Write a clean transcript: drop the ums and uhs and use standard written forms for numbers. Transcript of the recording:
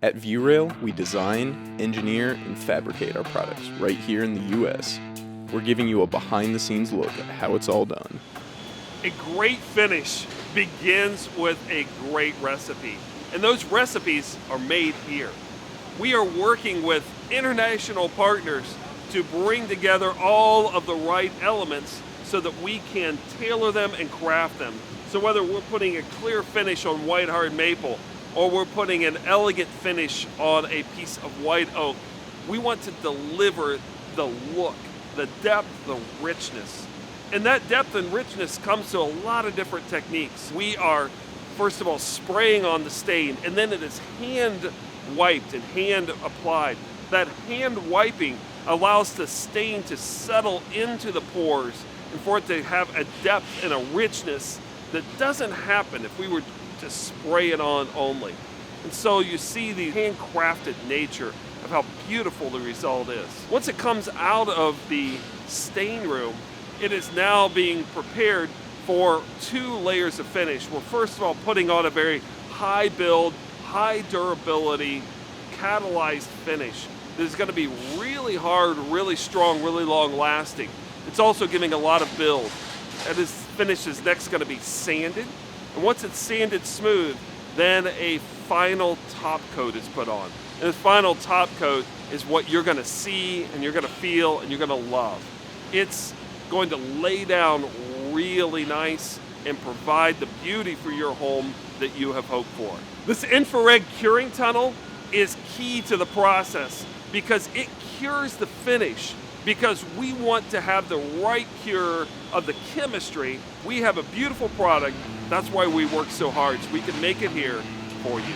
At Viewrail, we design, engineer, and fabricate our products right here in the US. We're giving you a behind-the-scenes look at how it's all done. A great finish begins with a great recipe, and those recipes are made here. We are working with international partners to bring together all of the right elements so that we can tailor them and craft them. So whether we're putting a clear finish on white hard maple or we're putting an elegant finish on a piece of white oak, we want to deliver the look, the depth, the richness. And that depth and richness comes to a lot of different techniques. We are, first of all, spraying on the stain, and then it is hand wiped and hand applied. That hand wiping allows the stain to settle into the pores and for it to have a depth and a richness that doesn't happen if we were to spray it on only. And so you see the handcrafted nature of how beautiful the result is. Once it comes out of the stain room, it is now being prepared for 2 layers of finish. We're first of all putting on a very high build, high durability, catalyzed finish that is going to be really hard, really strong, really long lasting. It's also giving a lot of build. And this finish is next going to be sanded. And once it's sanded smooth, then a final top coat is put on. And this final top coat is what you're going to see and you're going to feel and you're going to love. It's going to lay down really nice and provide the beauty for your home that you have hoped for. This infrared curing tunnel is key to the process because it cures the finish. Because we want to have the right cure of the chemistry, we have a beautiful product. That's why we work so hard, so we can make it here for you.